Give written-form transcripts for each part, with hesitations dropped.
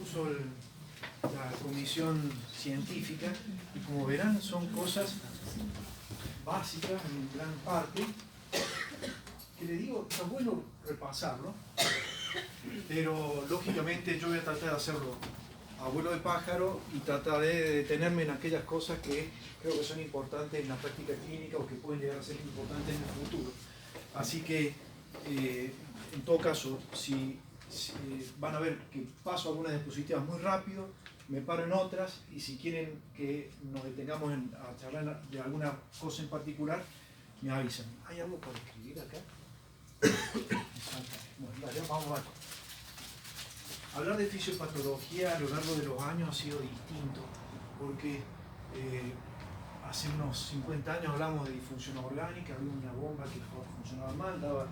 propuso la comisión científica, y como verán son cosas básicas en gran parte, que le digo, está bueno repasarlo, pero lógicamente yo voy a tratar de hacerlo a vuelo de pájaro y trataré de detenerme en aquellas cosas que creo que son importantes en la práctica clínica o que pueden llegar a ser importantes en el futuro. Así que, en todo caso, si van a ver que paso algunas diapositivas muy rápido, me paro en otras, y si quieren que nos detengamos a charlar de alguna cosa en particular, me avisan. ¿Hay algo para escribir acá? Bueno, dale, vamos a... Hablar de fisiopatología a lo largo de los años ha sido distinto, porque hace unos 50 años hablamos de disfunción orgánica, había una bomba que funcionaba mal, daba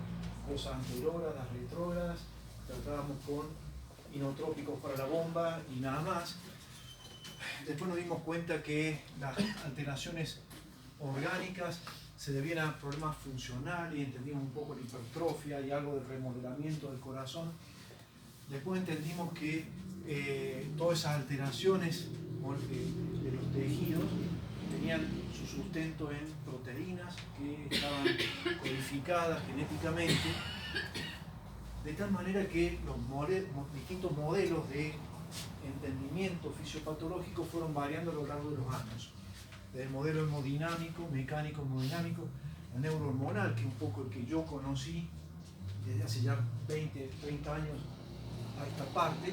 cosas anterógradas, retrógradas, tratábamos con inotrópicos para la bomba y nada más. Después nos dimos cuenta que las alteraciones orgánicas se debían a problemas funcionales y entendimos un poco la hipertrofia y algo del remodelamiento del corazón. Después entendimos que todas esas alteraciones de los tejidos tenían su sustento en proteínas que estaban codificadas genéticamente, de tal manera que los distintos modelos de entendimiento fisiopatológico fueron variando a lo largo de los años. Desde el modelo hemodinámico, mecánico hemodinámico, el neurohormonal, que es un poco el que yo conocí desde hace ya 20, 30 años a esta parte,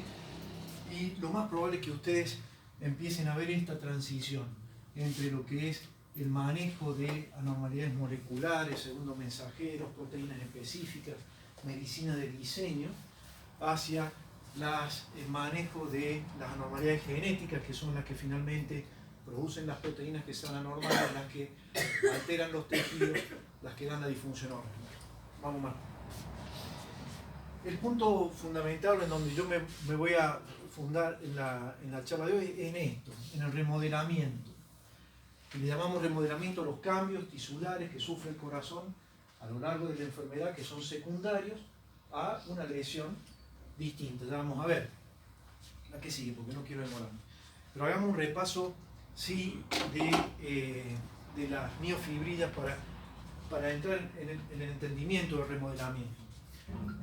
y lo más probable es que ustedes empiecen a ver esta transición entre lo que es el manejo de anormalidades moleculares, segundos mensajeros, proteínas específicas, medicina de diseño, hacia el manejo de las anormalidades genéticas, que son las que finalmente producen las proteínas que sean anormales, las que alteran los tejidos, las que dan la disfunción orgánica. Vamos más. El punto fundamental en donde yo me voy a fundar en la charla de hoy es en esto, en el remodelamiento. Le llamamos remodelamiento a los cambios tisulares que sufre el corazón a lo largo de la enfermedad, que son secundarios a una lesión distinta. Ya vamos a ver la que sigue, porque no quiero demorarme. Pero hagamos un repaso, sí, de las miofibrillas para entrar en el entendimiento del remodelamiento.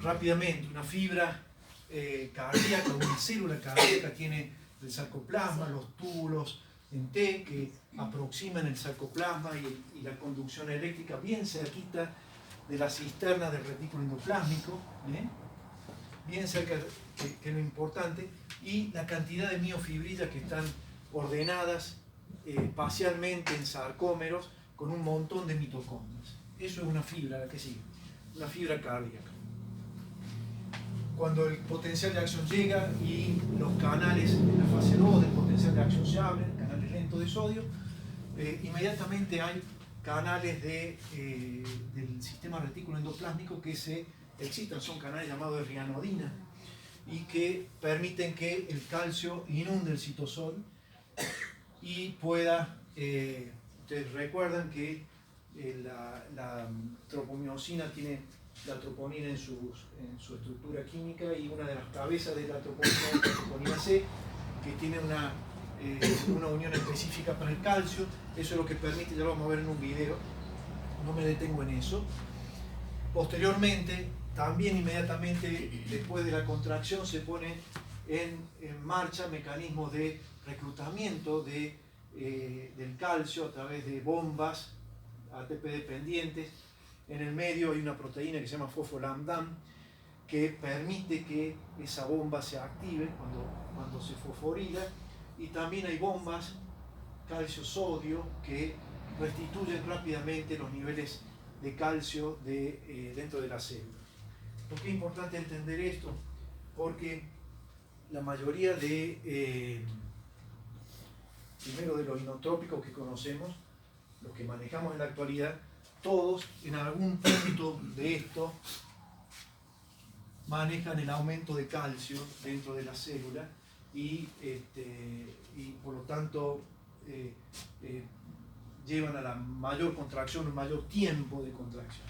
Rápidamente, una fibra cardíaca, una célula cardíaca tiene el sarcoplasma, los túbulos en T que aproximan el sarcoplasma y la conducción eléctrica bien cerquita de la cisterna del retículo endoplásmico, bien cerca, que es lo importante, y la cantidad de miofibrillas que están ordenadas espacialmente en sarcómeros con un montón de mitocondrias. Eso es una fibra, la que sigue, una fibra cardíaca. Cuando el potencial de acción llega y los canales en la fase 2 del potencial de acción se abren, canales lentos de sodio, inmediatamente hay canales del sistema retículo endoplásmico que se excitan, son canales llamados de rianodina, y que permiten que el calcio inunde el citosol y pueda, ustedes recuerdan que la tropomiosina tiene la troponina en su estructura química, y una de las cabezas de la troponina es la troponina C, que tiene una unión específica para el calcio. Eso es lo que permite, ya lo vamos a ver en un video, no me detengo en eso. Posteriormente, también inmediatamente después de la contracción, se pone en marcha mecanismos de reclutamiento del calcio a través de bombas ATP dependientes. En el medio hay una proteína que se llama fosfolambdam, que permite que esa bomba se active cuando se fosforila, y también hay bombas calcio-sodio que restituyen rápidamente los niveles de calcio dentro de la célula. ¿Por qué es importante entender esto? Porque la mayoría primero de los inotrópicos que conocemos, los que manejamos en la actualidad, todos en algún punto de esto manejan el aumento de calcio dentro de la célula, y por lo tanto llevan a la mayor contracción, un mayor tiempo de contracción.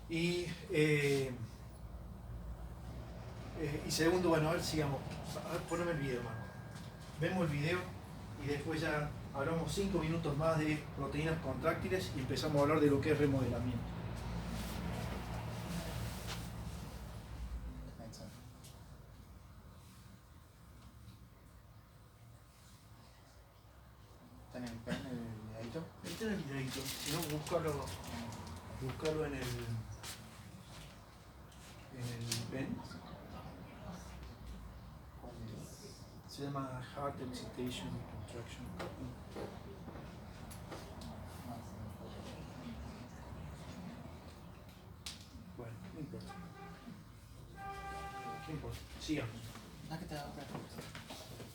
Y Y segundo, bueno, a ver, sigamos. A ver, poneme el video, hermano. Vemos el video y después ya hablamos 5 minutos más de proteínas contráctiles y empezamos a hablar de lo que es remodelamiento. ¿Está en el pen el videito? Este es el videito, si no, búscalo en el pen. ¿Cuál es? Se llama Heart Excitation Contraction. Bueno, no importa. No importa. Sigamos. Ah, que te da otra.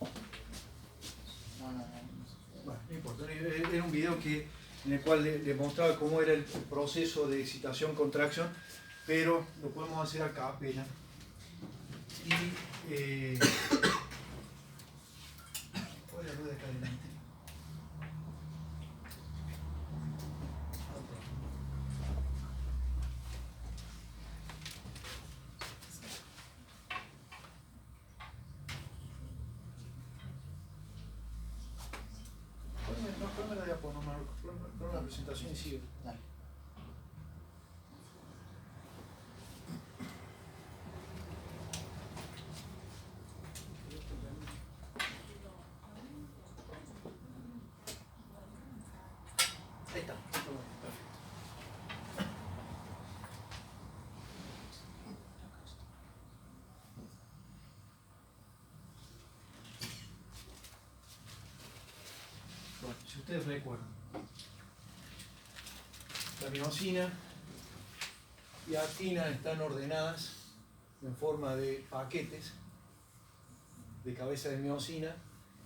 No. Bueno, no importa. Era un video en el cual le mostraba cómo era el proceso de excitación-contracción, pero lo podemos hacer acá apenas. Y ¿cuál es la rueda acá adelante? Ponme la diapo, no, Marco. Ponme la presentación y sigue. Dale. Ahí está. Perfecto. Bueno, si ustedes recuerdan, la miosina y actina están ordenadas en forma de paquetes de cabeza de miosina,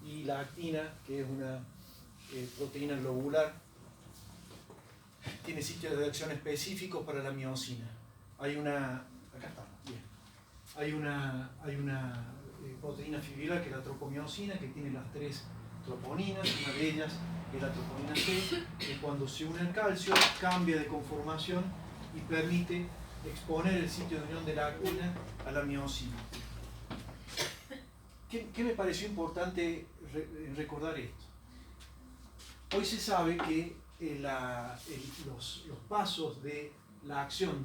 y la actina, que es una proteína globular, tiene sitios de acción específicos para la miosina. Hay una, acá está, bien. Hay una proteína fibrilar que es la tropomiosina, que tiene las 3 troponinas. Una de ellas es la troponina C, que cuando se une al calcio cambia de conformación y permite exponer el sitio de unión de la actina a la miosina. ¿Qué me pareció importante recordar esto? Hoy se sabe que los pasos de la acción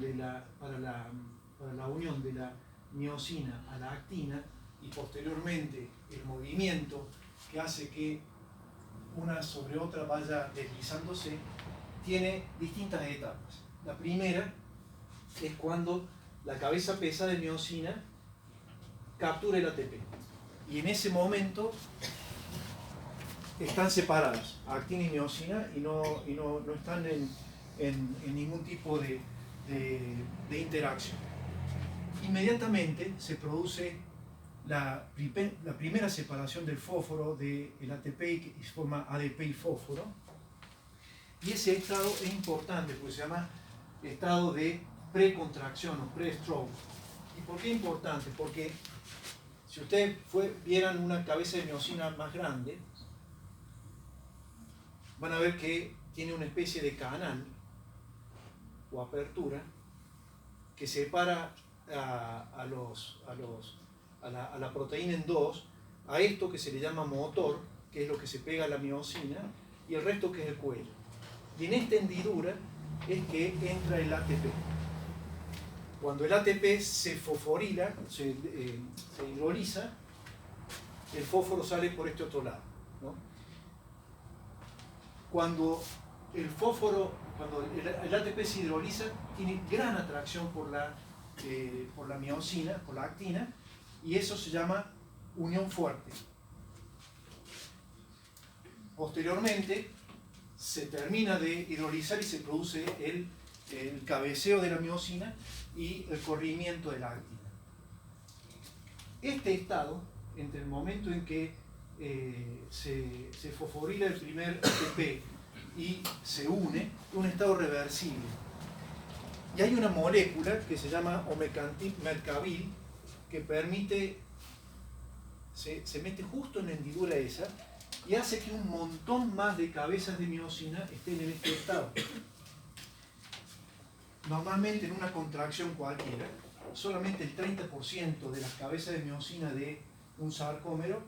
para la unión de la miosina a la actina, y posteriormente el movimiento que hace que una sobre otra vaya deslizándose, tiene distintas etapas. La primera es cuando la cabeza pesada de miosina captura el ATP. Y en ese momento están separadas, actina y miosina, y no están en ningún tipo de interacción. Inmediatamente se produce la primera separación del fósforo del ATP, y se forma ADP y fósforo. Y ese estado es importante porque se llama estado de precontracción o pre-stroke. ¿Y por qué es importante? Porque si ustedes vieran una cabeza de miosina más grande, van a ver que tiene una especie de canal o apertura que separa a la proteína en dos, a esto que se le llama motor, que es lo que se pega a la miosina, y el resto que es el cuello. Y en esta hendidura es que entra el ATP. Cuando el ATP se fosforila, se hidroliza, el fósforo sale por este otro lado, ¿no? Cuando el ATP se hidroliza, tiene gran atracción por la miosina, por la actina, y eso se llama unión fuerte. Posteriormente se termina de hidrolizar y se produce el cabeceo de la miosina y el corrimiento de la actina. Este estado, entre el momento en que se fosforila el primer ATP y se une, es un estado reversible. Y hay una molécula que se llama omecantin-mercabil que permite, se mete justo en la hendidura esa y hace que un montón más de cabezas de miosina estén en este estado. Normalmente en una contracción cualquiera, solamente el 30% de las cabezas de miocina de un sarcómero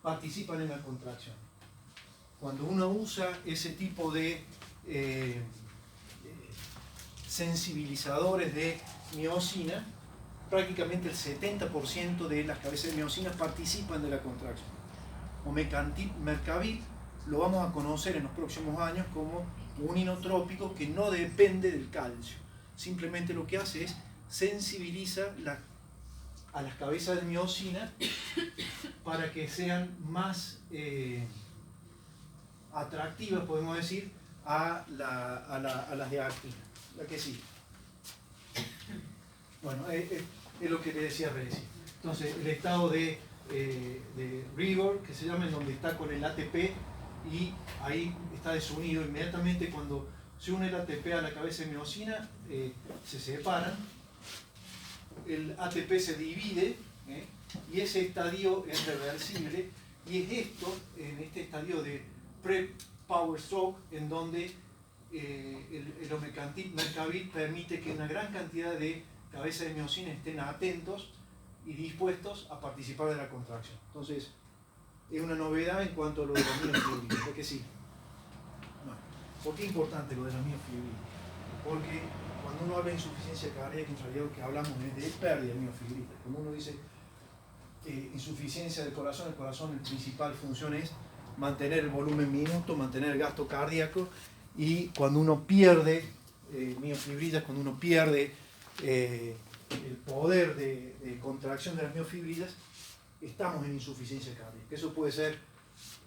participan en la contracción. Cuando uno usa ese tipo de sensibilizadores de miocina, prácticamente el 70% de las cabezas de miocina participan de la contracción. Mercavil lo vamos a conocer en los próximos años como un inotrópico que no depende del calcio. Simplemente lo que hace es sensibiliza a las cabezas de miocina para que sean más atractivas, podemos decir, a las de actina. La que sí. Bueno, es lo que le decía recién. Entonces, el estado de rigor, que se llama, en donde está con el ATP y ahí está desunido. Inmediatamente cuando se une el ATP a la cabeza de miocina, se separan, el ATP se divide, y ese estadio es reversible, y es esto, en este estadio de pre-power stroke, en donde el Mercavil permite que una gran cantidad de cabezas de miocina estén atentos y dispuestos a participar de la contracción. Entonces, es una novedad en cuanto a lo de la miofibrina. ¿Es que sí? Bueno, ¿por qué es importante lo de la miofibrina? Porque cuando uno habla de insuficiencia cardíaca, en realidad lo que hablamos es de pérdida de miofibrina. Cuando uno dice insuficiencia del corazón, el corazón, la principal función es mantener el volumen minuto, mantener el gasto cardíaco, y cuando uno pierde miofibrillas, cuando uno pierde el poder de contracción de las miofibrillas, estamos en insuficiencia cardíaca. Eso puede ser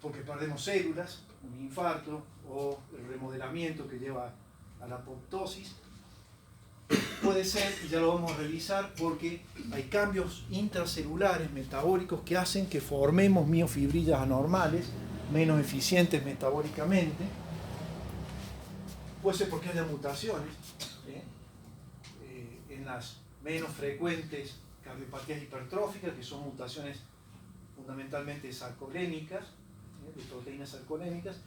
porque perdemos células, un infarto, o el remodelamiento que lleva a la apoptosis. Puede ser, y ya lo vamos a revisar, porque hay cambios intracelulares metabólicos que hacen que formemos miofibrillas anormales, menos eficientes metabólicamente. Puede ser porque haya mutaciones en las menos frecuentes cardiopatías hipertróficas, que son mutaciones fundamentalmente sarcolémicas, de proteínas sarcolémicas,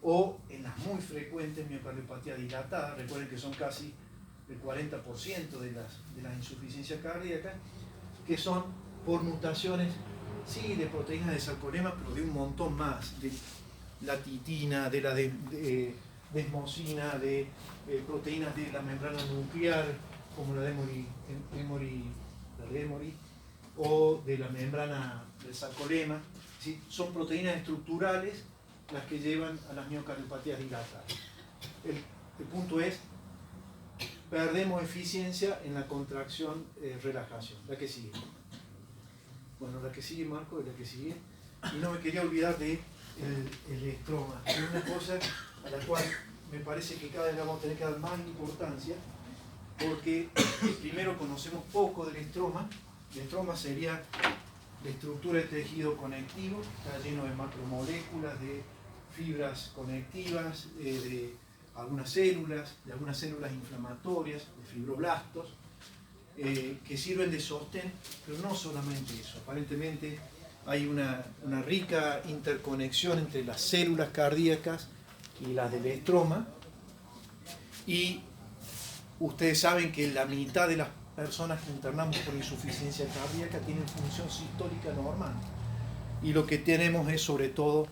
o en las muy frecuentes miocardiopatías dilatadas. Recuerden que son casi el 40% de las insuficiencias cardíacas, que son por mutaciones, sí, de proteínas de sarcolema, pero de un montón más, de la titina, de la desmosina, de proteínas de la membrana nuclear, como la de Emory, o de la membrana del sarcolema. ¿Sí? Son proteínas estructurales las que llevan a las miocardiopatías dilatadas. El punto es, perdemos eficiencia en la contracción, relajación. La que sigue. Bueno, la que sigue, Marco, es la que sigue. Y no me quería olvidar de el estroma. Es una cosa a la cual me parece que cada vez vamos a tener que dar más importancia, porque primero conocemos poco del estroma. El estroma sería la estructura de tejido conectivo, está lleno de macromoléculas, de fibras conectivas, de algunas células inflamatorias, de fibroblastos, que sirven de sostén, pero no solamente eso. Aparentemente hay una rica interconexión entre las células cardíacas y las del estroma, y ustedes saben que la mitad de las personas que internamos por insuficiencia cardíaca tienen función sistólica normal, y lo que tenemos es sobre todo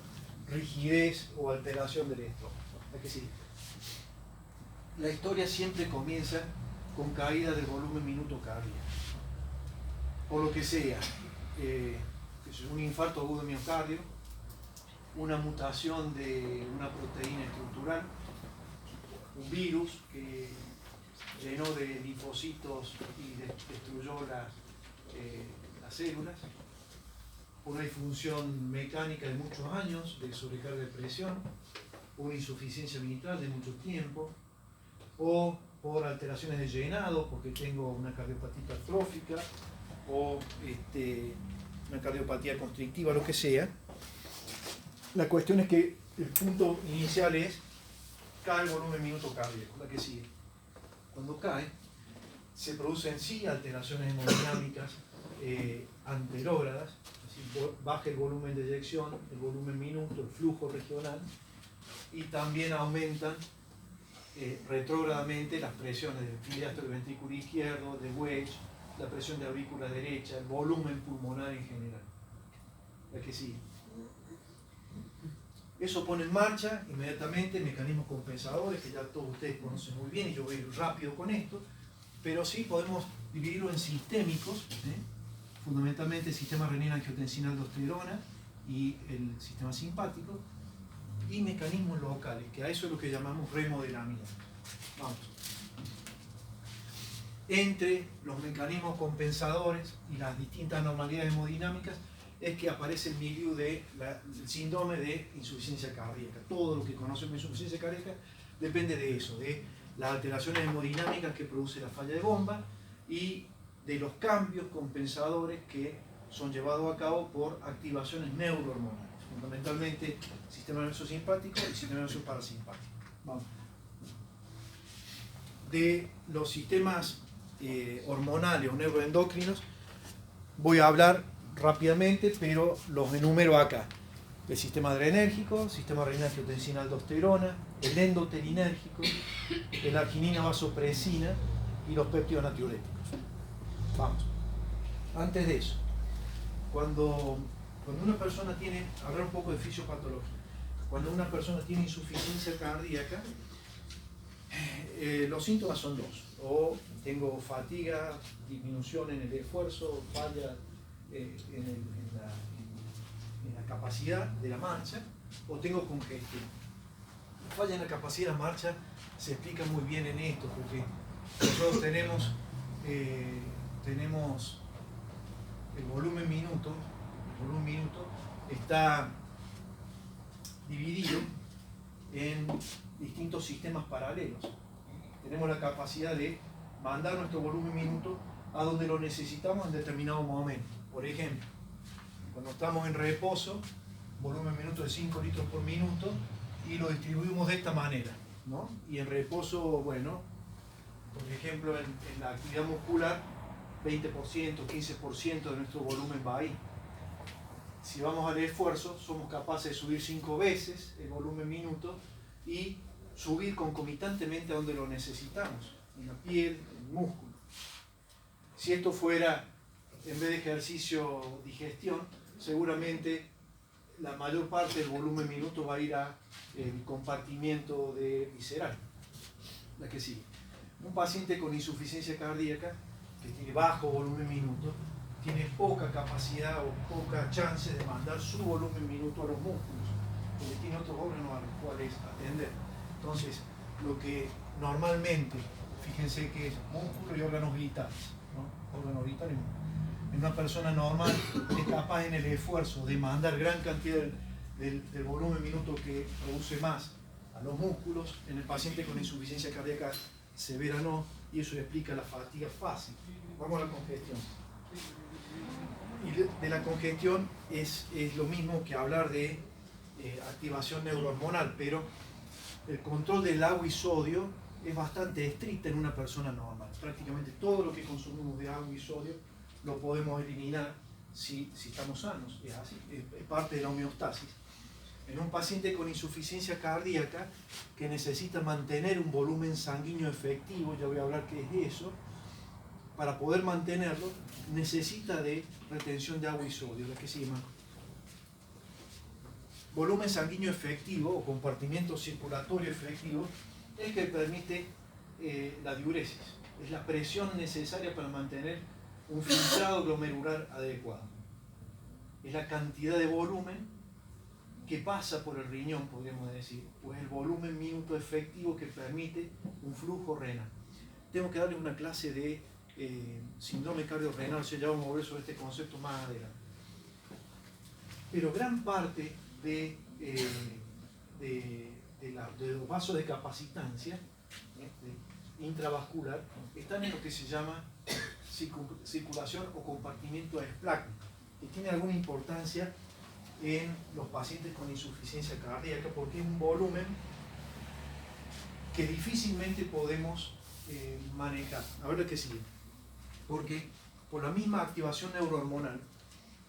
rigidez o alteración del estroma. ¿Es que sí? La historia siempre comienza con caída del volumen minuto cardíaco, por lo que sea, un infarto agudo de miocardio, una mutación de una proteína estructural, un virus que llenó de linfocitos y destruyó las células, una disfunción mecánica de muchos años, de sobrecarga de presión, una insuficiencia mitral de mucho tiempo, o por alteraciones de llenado, porque tengo una cardiopatía hipertrófica, o una cardiopatía constrictiva, lo que sea. La cuestión es que el punto inicial es, cae el volumen minuto cardíaco, la que sigue. Cuando cae, se producen sí alteraciones hemodinámicas anterógradas, baja el volumen de eyección, el volumen minuto, el flujo regional, y también aumentan retrógradamente las presiones del pilastro del ventrículo izquierdo, de Wedge, la presión de aurícula derecha, el volumen pulmonar en general. La que sigue. Eso pone en marcha inmediatamente mecanismos compensadores que ya todos ustedes conocen muy bien y yo voy a ir rápido con esto, pero sí podemos dividirlo en sistémicos, fundamentalmente el sistema renina-angiotensina-aldosterona y el sistema simpático, y mecanismos locales, que a eso es lo que llamamos remodelamiento. Vamos. Entre los mecanismos compensadores y las distintas anormalidades hemodinámicas es que aparece el milieu del síndrome de insuficiencia cardíaca. Todo lo que conocemos de insuficiencia cardíaca depende de eso, de las alteraciones hemodinámicas que produce la falla de bomba y de los cambios compensadores que son llevados a cabo por activaciones neurohormonales, fundamentalmente sistema nervioso simpático y sistema nervioso parasimpático. Vamos. De los sistemas hormonales o neuroendocrinos voy a hablar rápidamente, pero los enumero acá. El sistema adrenérgico, sistema renina-angiotensina-aldosterona, el endotelinérgico, la arginina vasopresina y los péptidos natriuréticos. Vamos. Antes de eso, cuando una persona tiene, hablar un poco de fisiopatología, cuando una persona tiene insuficiencia cardíaca, los síntomas son dos: o tengo fatiga, disminución en el esfuerzo, falla en la capacidad de la marcha, o tengo congestión. La falla en la capacidad de la marcha se explica muy bien en esto, porque nosotros tenemos el volumen minuto está dividido en distintos sistemas paralelos. Tenemos la capacidad de mandar nuestro volumen minuto a donde lo necesitamos en determinado momento. Por ejemplo, cuando estamos en reposo, volumen minuto de 5 litros por minuto, y lo distribuimos de esta manera, ¿no? Y en reposo, bueno, por ejemplo, en la actividad muscular, 20%, 15% de nuestro volumen va ahí. Si vamos al esfuerzo, somos capaces de subir 5 veces el volumen minuto y subir concomitantemente a donde lo necesitamos, en la piel, en el músculo. Si esto fuera, en vez de ejercicio, digestión, seguramente la mayor parte del volumen minuto va a ir al compartimiento visceral. La que sigue. Un paciente con insuficiencia cardíaca, que tiene bajo volumen minuto, tiene poca capacidad o poca chance de mandar su volumen minuto a los músculos, porque tiene otros órganos a los cuales atender. Entonces, lo que normalmente, fíjense que es músculo y órganos vitales, ¿no? Órganos vitales. En una persona normal es capaz en el esfuerzo de mandar gran cantidad del volumen minuto que produce más a los músculos. En el paciente con insuficiencia cardíaca severa no, y eso explica la fatiga fácil. Vamos a la congestión. Y de la congestión es lo mismo que hablar de activación neurohormonal, pero el control del agua y sodio es bastante estricta en una persona normal. Prácticamente todo lo que consumimos de agua y sodio lo podemos eliminar si estamos sanos. Es así, es parte de la homeostasis. En un paciente con insuficiencia cardíaca que necesita mantener un volumen sanguíneo efectivo, ya voy a hablar qué es eso, para poder mantenerlo necesita de retención de agua y sodio, la que se llama volumen sanguíneo efectivo o compartimiento circulatorio efectivo, es que permite la diuresis, es la presión necesaria para mantener un filtrado glomerular adecuado, es la cantidad de volumen que pasa por el riñón, podríamos decir, pues el volumen minuto efectivo que permite un flujo renal. Tengo que darles una clase de síndrome cardiorrenal, o sea, ya vamos a ver sobre este concepto más adelante. Pero gran parte de los vasos de capacitancia intravascular están en lo que se llama circulación o compartimiento esplácnico, que tiene alguna importancia en los pacientes con insuficiencia cardíaca porque es un volumen que difícilmente podemos manejar. A ver lo que sigue. Porque por la misma activación neurohormonal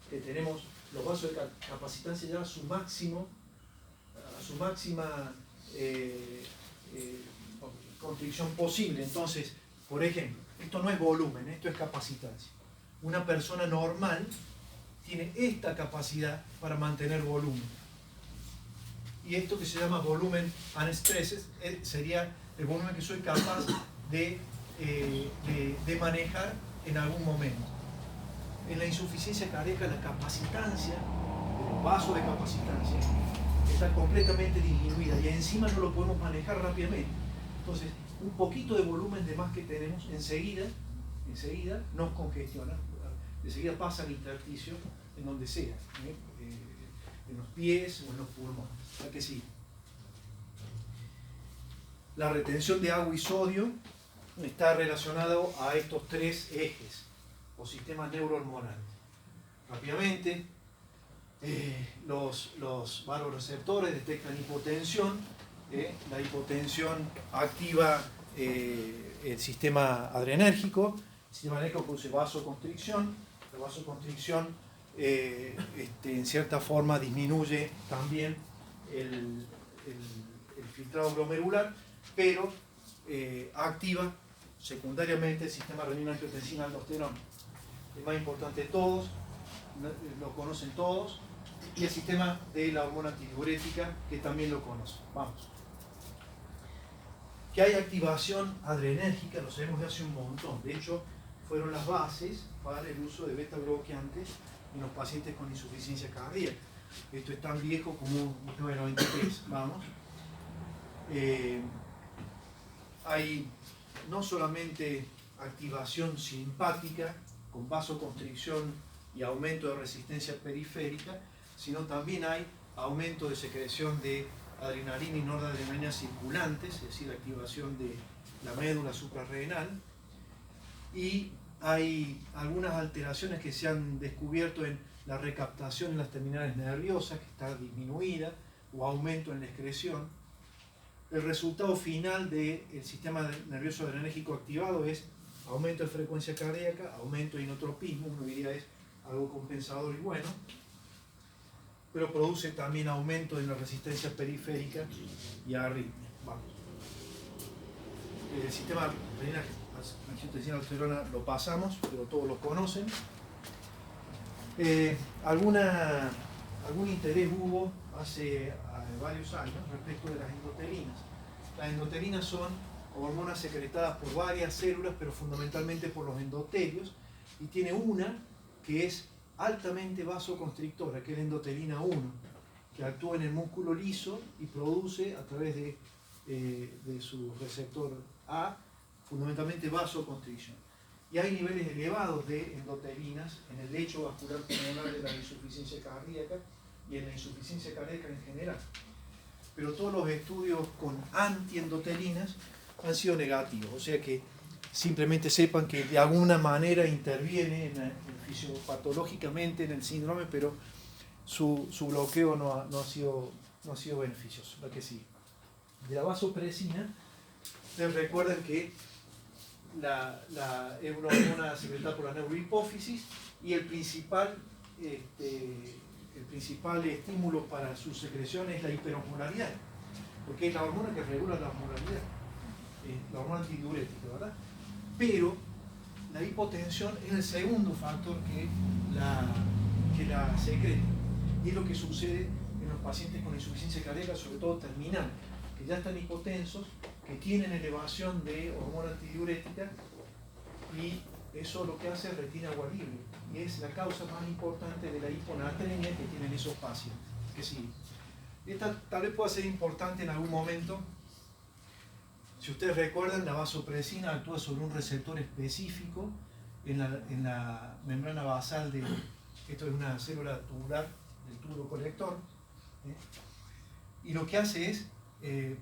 que tenemos, los vasos de capacitancia llevan a su máxima constricción posible. Entonces, por ejemplo, Esto no es volumen, esto es capacitancia. Una persona normal tiene esta capacidad para mantener volumen. Y esto que se llama volumen unstressed sería el volumen que soy capaz de manejar en algún momento. En la insuficiencia cardíaca, la capacitancia, el vaso de capacitancia, está completamente disminuida y encima no lo podemos manejar rápidamente. Entonces, un poquito de volumen de más que tenemos, enseguida nos congestiona, enseguida pasa el intersticio en donde sea, en los pies o en los pulmones. ¿A que sí? La retención de agua y sodio está relacionado a estos tres ejes o sistemas neurohormonales. Rápidamente, los vasoreceptores detectan hipotensión. La hipotensión activa el sistema adrenérgico. El sistema adrenérgico produce vasoconstricción. La vasoconstricción en cierta forma disminuye también el filtrado glomerular, pero activa secundariamente el sistema renina-angiotensina-aldosterona. El más importante de todos, lo conocen todos, y el sistema de la hormona antidiurética, que también lo conocen. Vamos. Que hay activación adrenérgica, lo sabemos de hace un montón. De hecho, fueron las bases para el uso de beta-bloqueantes en los pacientes con insuficiencia cardíaca. Esto es tan viejo como un 1993. Vamos. Hay no solamente activación simpática con vasoconstricción y aumento de resistencia periférica, sino también hay aumento de secreción de adrenalina y noradrenalina circulantes, es decir, activación de la médula suprarrenal, y hay algunas alteraciones que se han descubierto en la recaptación en las terminales nerviosas, que está disminuida, o aumento en la excreción. El resultado final del sistema nervioso adrenérgico activado es aumento de frecuencia cardíaca, aumento de inotropismo, uno diría es algo compensador y bueno, pero produce también aumento en la resistencia periférica y arritmia. Vamos. El sistema renina-angiotensina-aldosterona lo pasamos, pero todos lo conocen. Algún interés hubo hace varios años respecto de las endotelinas. Las endotelinas son hormonas secretadas por varias células, pero fundamentalmente por los endotelios, y tiene una que es altamente vasoconstrictora, que es la endotelina 1, que actúa en el músculo liso y produce a través de su receptor A, fundamentalmente vasoconstricción. Y hay niveles elevados de endotelinas en el lecho vascular pulmonar de la insuficiencia cardíaca y en la insuficiencia cardíaca en general. Pero todos los estudios con antiendotelinas han sido negativos, o sea que simplemente sepan que de alguna manera interviene fisiopatológicamente en el síndrome, pero su bloqueo no ha sido beneficioso. La que sí. De la vasopresina, ustedes recuerdan que es una hormona secretada por la neurohipófisis y el principal estímulo para su secreción es la hiperosmolaridad, porque es la hormona que regula la osmolaridad, la hormona antidiurética, ¿verdad? Pero la hipotensión es el segundo factor que la secreta, y es lo que sucede en los pacientes con insuficiencia cardíaca, sobre todo terminal, que ya están hipotensos, que tienen elevación de hormona antidiurética, y eso lo que hace es retiene agua libre, y es la causa más importante de la hiponatremia que tienen esos pacientes. Que sí, esta tal vez pueda ser importante en algún momento. Si ustedes recuerdan, la vasopresina actúa sobre un receptor específico en la membrana basal de, esto es una célula tubular del túbulo colector, y lo que hace es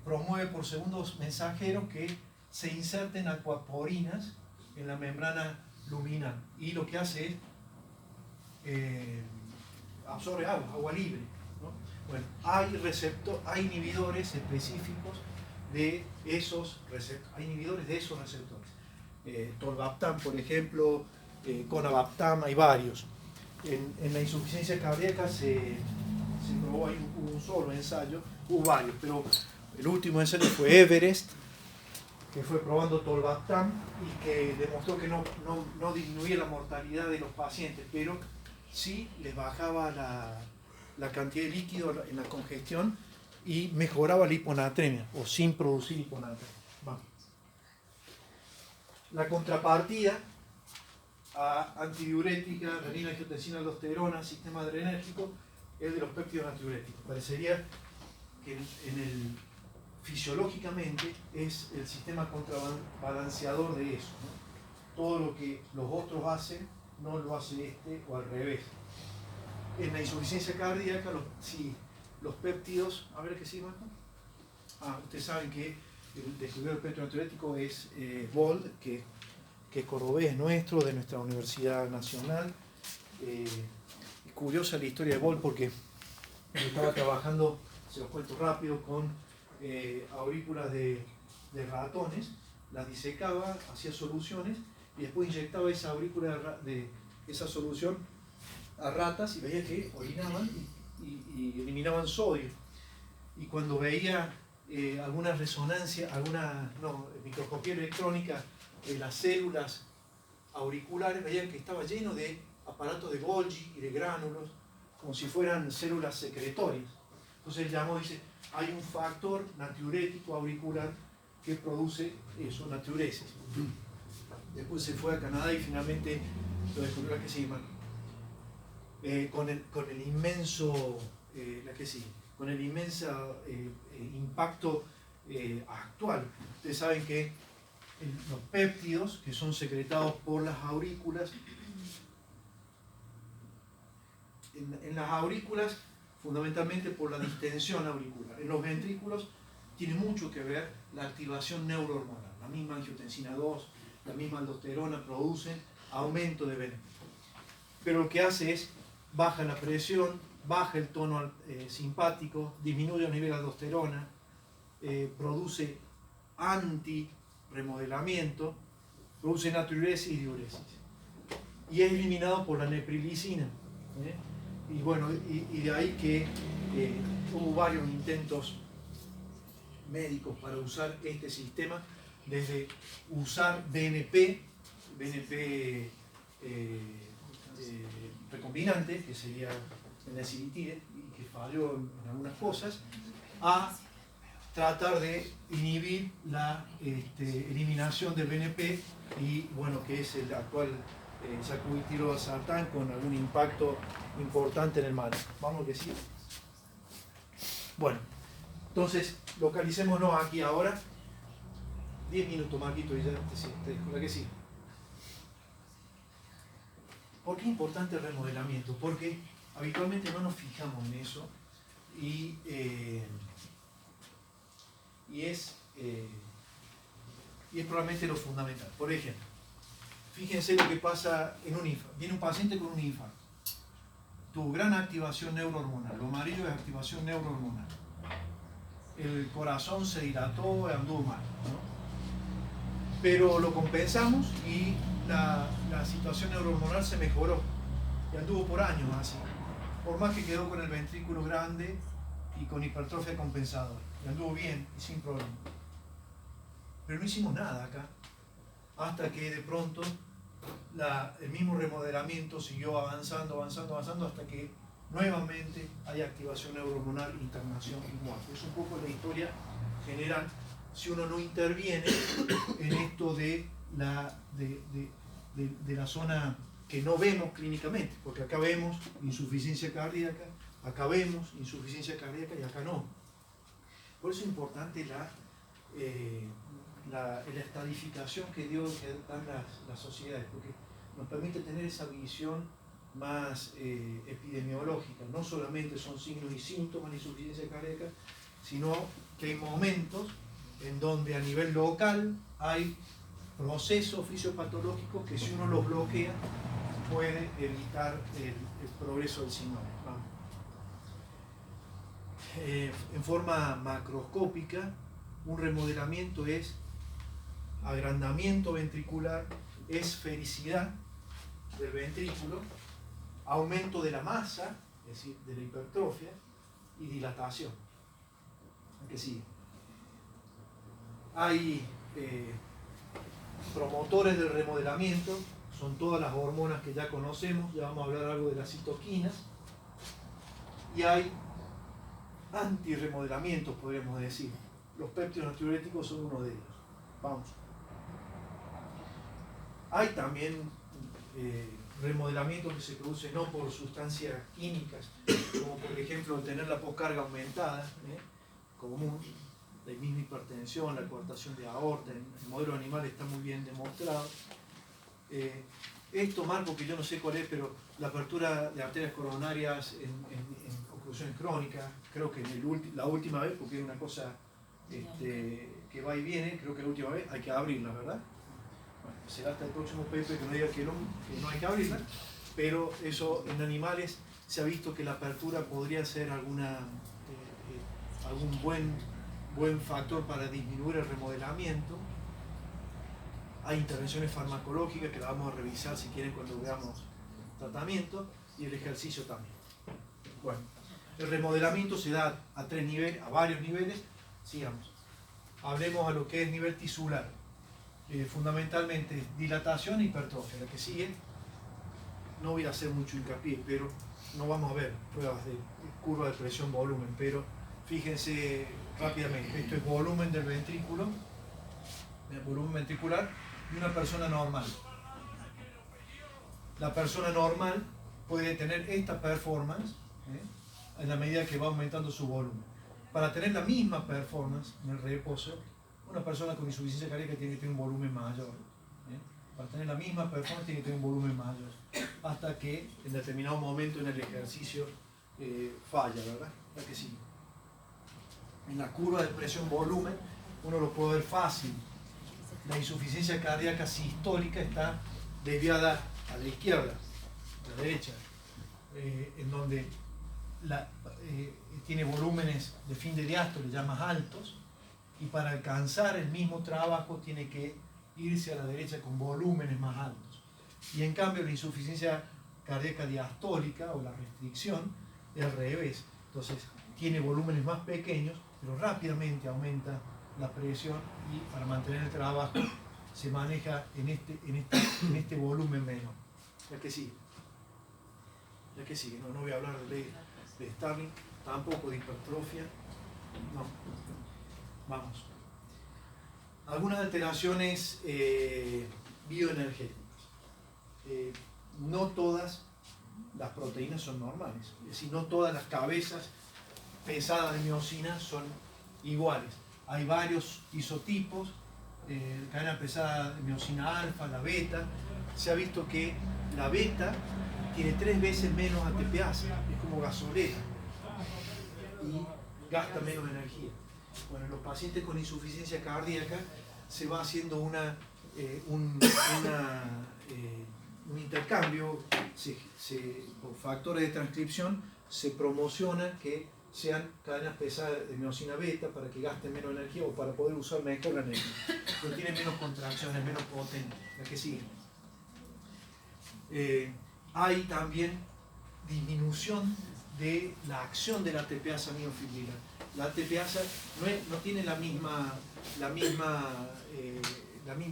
promueve por segundos mensajeros que se inserten aquaporinas en la membrana luminal, y lo que hace es absorbe agua libre, ¿no? Bueno, hay inhibidores específicos de esos receptores. Tolvaptan, por ejemplo, conabaptam, hay varios. En la insuficiencia cardíaca se probó, un solo ensayo, hubo varios, pero el último ensayo fue Everest, que fue probando tolvaptan y que demostró que no disminuía la mortalidad de los pacientes, pero sí les bajaba la cantidad de líquido en la congestión y mejoraba la hiponatremia, o sin producir hiponatremia. Vamos. La contrapartida a antidiurética, renina, angiotensina, aldosterona, sistema adrenérgico, es de los péptidos natriuréticos. Parecería que fisiológicamente es el sistema contrabalanceador de eso, ¿no? Todo lo que los otros hacen no lo hace este, o al revés. En la insuficiencia cardíaca, los péptidos, a ver qué sigue, Marco. Ustedes saben que el descubridor del péptido natriurético es Bold, que es cordobés nuestro, de nuestra Universidad Nacional. Curiosa la historia de Bold porque yo estaba trabajando, se los cuento rápido, con aurículas de ratones, las disecaba, hacía soluciones y después inyectaba esa aurícula de esa solución a ratas y veía que orinaban y eliminaban sodio. Y cuando veía alguna resonancia, microscopía electrónica de las células auriculares, veían que estaba lleno de aparatos de Golgi y de gránulos, como si fueran células secretorias. Entonces él llamó y dice, hay un factor natriurético auricular que produce eso, natriuresis. Después se fue a Canadá y finalmente lo descubrió la que sigue, con el inmenso impacto actual. Ustedes saben que los péptidos que son secretados por las aurículas, en las aurículas fundamentalmente por la distensión auricular. En los ventrículos tiene mucho que ver la activación neurohormonal. La misma angiotensina 2, la misma aldosterona producen aumento de BNP. Pero lo que hace es baja la presión, baja el tono simpático, disminuye el nivel de aldosterona, produce anti-remodelamiento, produce natriuresis y diuresis. Y es eliminado por la neprilicina. Y bueno, y de ahí que hubo varios intentos médicos para usar este sistema, desde usar BNP recombinante, que sería N-acilitide, y que falló en algunas cosas, a tratar de inhibir la eliminación del BNP, y bueno, que es el actual sacubitril/valsartán, con algún impacto importante en el mal. Vamos que sí. Bueno, entonces localicémonos aquí ahora. 10 minutos, Marquito, y ya te dejo la que sí. ¿Por qué es importante el remodelamiento? Porque habitualmente no nos fijamos en eso y es probablemente lo fundamental. Por ejemplo, fíjense lo que pasa en un infarto. Viene un paciente con un infarto. Tuvo gran activación neurohormonal. Lo amarillo es activación neurohormonal. El corazón se dilató, anduvo mal, ¿no? Pero lo compensamos y la situación neurohormonal se mejoró. Y anduvo por años así. Por más que quedó con el ventrículo grande y con hipertrofia compensadora. Y anduvo bien y sin problema. Pero no hicimos nada acá. Hasta que de pronto el mismo remodelamiento siguió avanzando hasta que nuevamente hay activación neurohormonal, internación y muerte. Es un poco la historia general si uno no interviene en esto de la zona que no vemos clínicamente, porque acá vemos insuficiencia cardíaca, acá vemos insuficiencia cardíaca y acá no. Por eso es importante la estadificación que dan las sociedades, porque nos permite tener esa visión más epidemiológica. No solamente son signos y síntomas de insuficiencia cardíaca, sino que hay momentos en donde a nivel local hay procesos fisiopatológicos que si uno los bloquea puede evitar el progreso del síndrome. En forma macroscópica, un remodelamiento es agrandamiento ventricular, esfericidad del ventrículo, aumento de la masa, es decir, de la hipertrofia, y dilatación. ¿Qué sigue? Hay promotores del remodelamiento son todas las hormonas que ya conocemos, ya vamos a hablar algo de las citoquinas, y hay antirremodelamientos, podríamos decir. Los péptidos natriuréticos son uno de ellos. Vamos. Hay también remodelamientos que se producen no por sustancias químicas, como por ejemplo tener la poscarga aumentada, común, la misma hipertensión, la coartación de aorta, en el modelo animal está muy bien demostrado. Esto, Marco, que yo no sé cuál es, pero la apertura de arterias coronarias en oclusiones crónicas, creo que la última vez, porque es una cosa que va y viene, creo que la última vez hay que abrirla, ¿verdad? Bueno, será hasta el próximo paper que no diga que no hay que abrirla, pero eso en animales se ha visto que la apertura podría ser algún buen factor para disminuir el remodelamiento. Hay intervenciones farmacológicas que las vamos a revisar si quieren cuando veamos tratamiento, y el ejercicio también. Bueno, el remodelamiento se da a varios niveles. Sigamos. Hablemos a lo que es nivel tisular. Fundamentalmente dilatación e hipertrofia. La que sigue, no voy a hacer mucho hincapié, pero no vamos a ver pruebas de curva de presión-volumen, pero fíjense rápidamente. Esto es volumen del ventrículo, el volumen ventricular de una persona normal. La persona normal puede tener esta performance en la medida que va aumentando su volumen. Para tener la misma performance en el reposo, una persona con insuficiencia cardíaca tiene que tener un volumen mayor. Para tener la misma performance tiene que tener un volumen mayor. Hasta que en determinado momento en el ejercicio falla, ¿verdad? La que sigue. En la curva de presión-volumen uno lo puede ver fácil. La insuficiencia cardíaca sistólica está desviada a la izquierda, a la derecha, en donde tiene volúmenes de fin de diástole ya más altos, y para alcanzar el mismo trabajo tiene que irse a la derecha con volúmenes más altos. Y en cambio la insuficiencia cardíaca diastólica o la restricción es al revés. Entonces tiene volúmenes más pequeños, pero rápidamente aumenta la presión, y para mantener el trabajo se maneja en este volumen menor. La que sigue. No voy a hablar de Starling, tampoco de hipertrofia. No. Vamos. Algunas alteraciones bioenergéticas. No todas las proteínas son normales, es decir, no todas las cabezas pesadas de miosina son iguales. Hay varios isotipos, cadena pesada de miosina alfa, la beta. Se ha visto que la beta tiene 3 veces menos ATPase, es como gasolina y gasta menos energía. Bueno, en los pacientes con insuficiencia cardíaca se va haciendo un intercambio, por factores de transcripción se promociona que sean cadenas pesadas de miosina beta para que gasten menos energía o para poder usar mejor la energía, pero tienen menos contracciones, menos potentes. La que sigue. Hay también disminución de la acción de la ATPasa miofibrila. La ATPasa no tiene la misma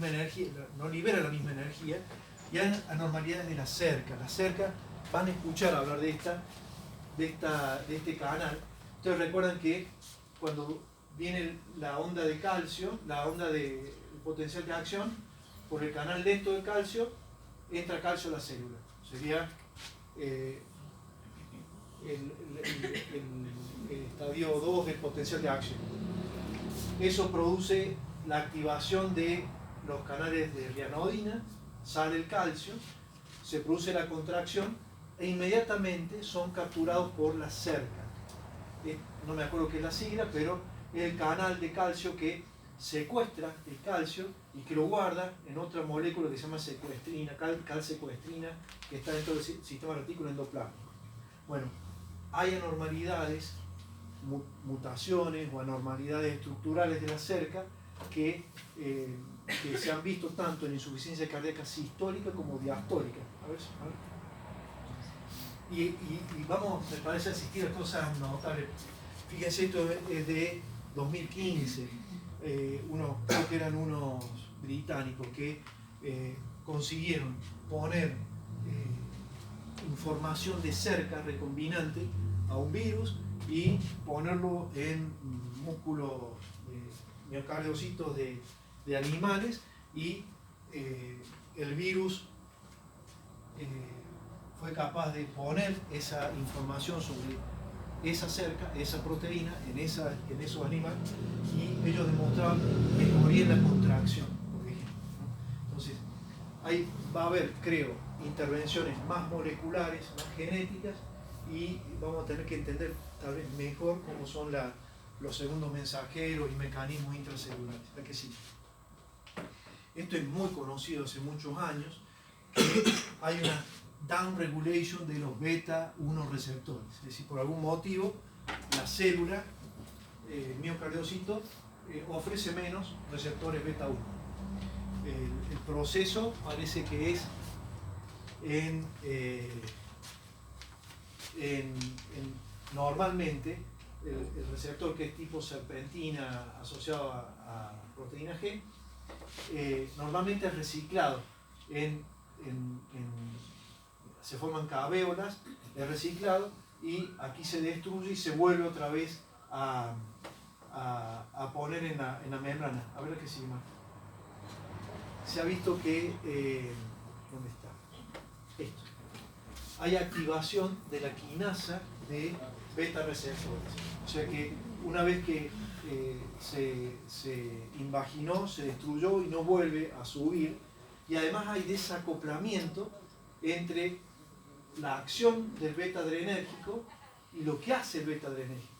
energía, no libera la misma energía, y hay anormalidades de la cerca. La cerca, van a escuchar hablar de este canal. Ustedes recuerdan que cuando viene la onda de calcio, la onda de potencial de acción, por el canal lento de calcio, entra calcio a la célula. Sería el estadio 2 del potencial de acción. Eso produce la activación de los canales de rianodina, sale el calcio, se produce la contracción e inmediatamente son capturados por la cerca. No me acuerdo qué es la sigla, pero es el canal de calcio que secuestra el calcio y que lo guarda en otra molécula que se llama secuestrina, calsecuestrina, que está dentro del sistema retículo endoplasmático. Bueno, hay anormalidades, mutaciones o anormalidades estructurales de la cerca que se han visto tanto en insuficiencia cardíaca sistólica como diastólica. A ver. Y vamos, me parece asistir a cosas notables. Fíjense, esto es de 2015. creo que eran unos británicos que consiguieron poner información de cerca recombinante a un virus y ponerlo en músculos, miocardiocitos de animales, y el virus fue capaz de poner esa información sobre esa cerca, esa proteína, en esos animales, y ellos demostraban mejoría en la contracción, por ejemplo, ¿no? Entonces, ahí va a haber, creo, intervenciones más moleculares, más genéticas, y vamos a tener que entender tal vez mejor cómo son los segundos mensajeros y mecanismos intracelulares. ¿Verdad que sí? Esto es muy conocido hace muchos años, que hay una downregulation de los beta-1 receptores. Es decir, por algún motivo, la célula, miocardiocito, ofrece menos receptores beta-1. El proceso parece que es normalmente el receptor, que es tipo serpentina asociado a proteína G, normalmente es reciclado se forman cavéolas, es reciclado y aquí se destruye y se vuelve otra vez a poner en la membrana. A ver qué sigue más. Se ha visto que ¿dónde está? Esto. Hay activación de la quinasa de beta receptores. O sea que una vez que se invaginó, se destruyó y no vuelve a subir, y además hay desacoplamiento entre la acción del beta adrenérgico y lo que hace el beta adrenérgico.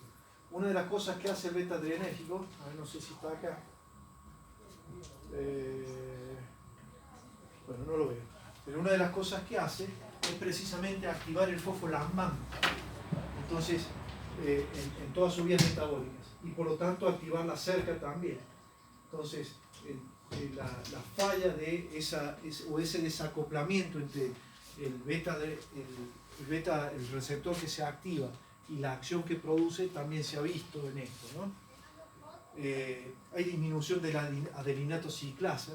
Una de las cosas que hace el beta adrenérgico, a ver, no sé si está acá, bueno, no lo veo, pero una de las cosas que hace es precisamente activar el fosfolambán, entonces en todas sus vías metabólicas, y por lo tanto activar la cerca también. Entonces la falla de ese desacoplamiento entre el receptor que se activa y la acción que produce también se ha visto en esto, ¿no? Hay disminución de la adelinato ciclasa.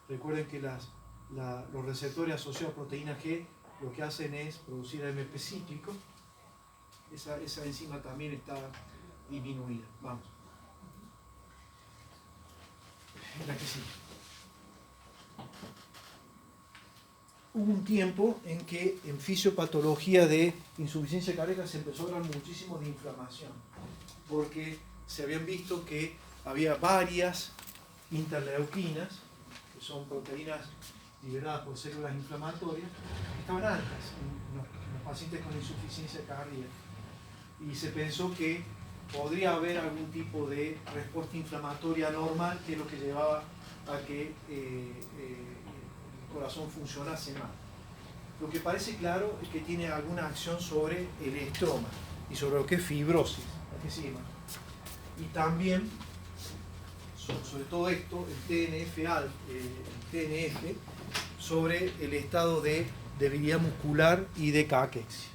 Recuerden que los receptores asociados a proteína G lo que hacen es producir AMP cíclico. Esa enzima también está disminuida. Vamos. La que sí. Hubo un tiempo en que en fisiopatología de insuficiencia cardíaca se empezó a hablar muchísimo de inflamación, porque se habían visto que había varias interleuquinas, que son proteínas liberadas por células inflamatorias, que estaban altas en los pacientes con insuficiencia cardíaca. Y se pensó que podría haber algún tipo de respuesta inflamatoria anormal, que es lo que llevaba a que el corazón funcionase mal. Lo que parece claro es que tiene alguna acción sobre el estroma y sobre lo que es fibrosis. Y también, sobre todo esto, el TNF, sobre el estado de debilidad muscular y de caquexia.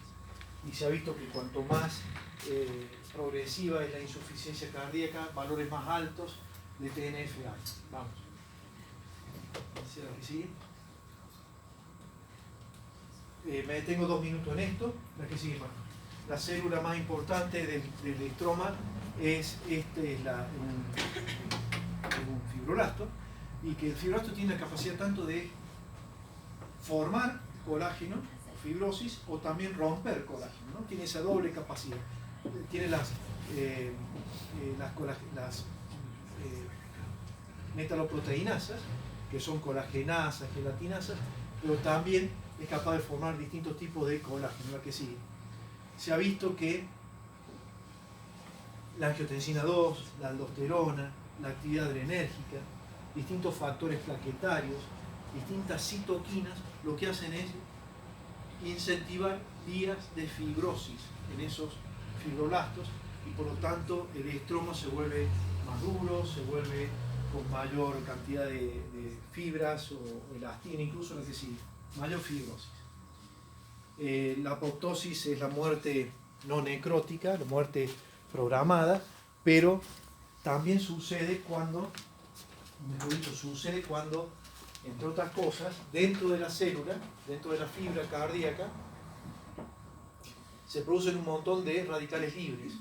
Y se ha visto que cuanto más progresiva es la insuficiencia cardíaca, valores más altos de TNF hay. Vamos. ¿Sí, la que sigue? Me detengo 2 minutos en esto. La que sigue, más. La célula más importante del estroma es un fibroblasto, y que el fibroblasto tiene la capacidad tanto de formar colágeno, fibrosis, o también romper colágeno, ¿no? Tiene esa doble capacidad. Tiene las metaloproteinasas, que son colagenasas, gelatinasas, pero también es capaz de formar distintos tipos de colágeno. La que sigue. Se ha visto que la angiotensina 2, la aldosterona, la actividad adrenérgica, distintos factores plaquetarios, distintas citoquinas, lo que hacen es incentivar vías de fibrosis en esos fibroblastos, y por lo tanto el estroma se vuelve más duro, se vuelve con mayor cantidad de fibras o elastina, incluso lo que sí, mayor fibrosis. La apoptosis es la muerte no necrótica, la muerte programada, pero también sucede cuando, mejor dicho, sucede cuando, entre otras cosas, dentro de la célula, dentro de la fibra cardíaca, se producen un montón de radicales libres.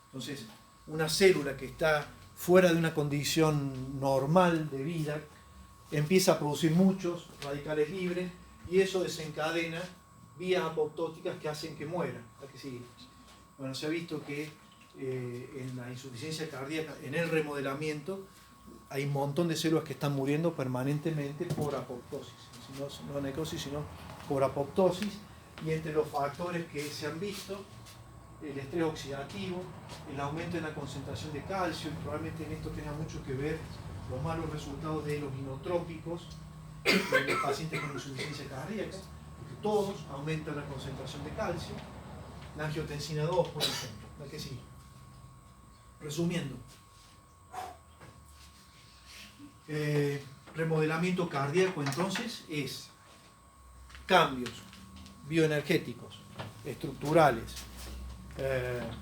Entonces, una célula que está fuera de una condición normal de vida empieza a producir muchos radicales libres y eso desencadena vías apoptóticas que hacen que muera. ¿A qué sigue? Bueno, se ha visto que en la insuficiencia cardíaca, en el remodelamiento, hay un montón de células que están muriendo permanentemente por apoptosis, no necrosis, sino por apoptosis, y entre los factores que se han visto, el estrés oxidativo, el aumento en la concentración de calcio, y probablemente en esto tenga mucho que ver los malos resultados de los inotrópicos en los pacientes con insuficiencia cardíaca, porque todos aumentan la concentración de calcio, la angiotensina 2, por ejemplo. ¿A qué sigue? Resumiendo, remodelamiento cardíaco entonces es cambios bioenergéticos, estructurales,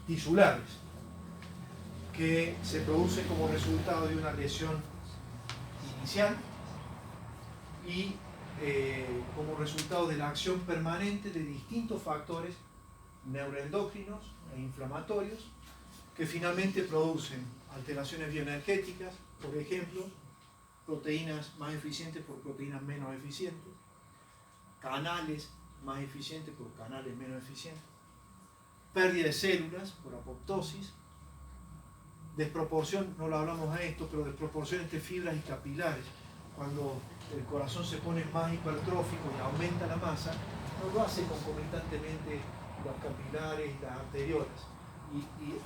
tisulares, que se producen como resultado de una lesión inicial y como resultado de la acción permanente de distintos factores neuroendocrinos e inflamatorios que finalmente producen alteraciones bioenergéticas, por ejemplo, proteínas más eficientes por proteínas menos eficientes, canales más eficientes por canales menos eficientes, pérdida de células por apoptosis, desproporción, no lo hablamos a esto, pero desproporción entre fibras y capilares. Cuando el corazón se pone más hipertrófico y aumenta la masa, no lo hace concomitantemente los capilares y las arteriolas.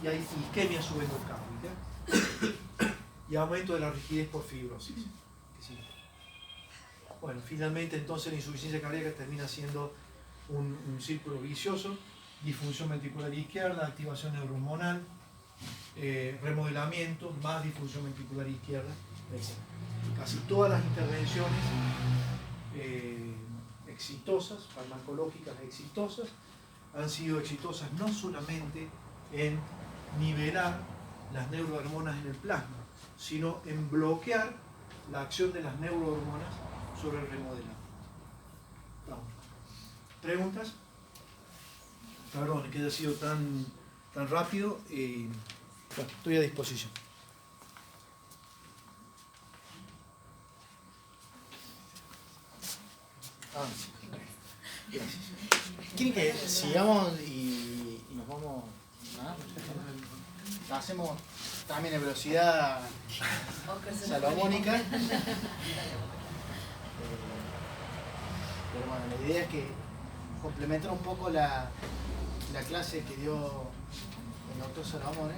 Y hay isquemia subendocárdica y aumento de la rigidez por fibrosis. Bueno, finalmente entonces la insuficiencia cardíaca termina siendo un círculo vicioso: disfunción ventricular izquierda, activación neurohormonal, remodelamiento, más disfunción ventricular izquierda, etc. Casi todas las intervenciones exitosas, farmacológicas exitosas, han sido exitosas no solamente en nivelar las neurohormonas en el plasma, sino en bloquear la acción de las neurohormonas sobre el remodelamiento. Vamos. ¿Preguntas? Perdón que haya sido tan rápido. Bueno, estoy a disposición. Gracias. ¿Quieren que sigamos y nos vamos? ¿Ah? Lo hacemos también en velocidad salomónica. Pero bueno, la idea es que complementar un poco la clase que dio el doctor Salomón,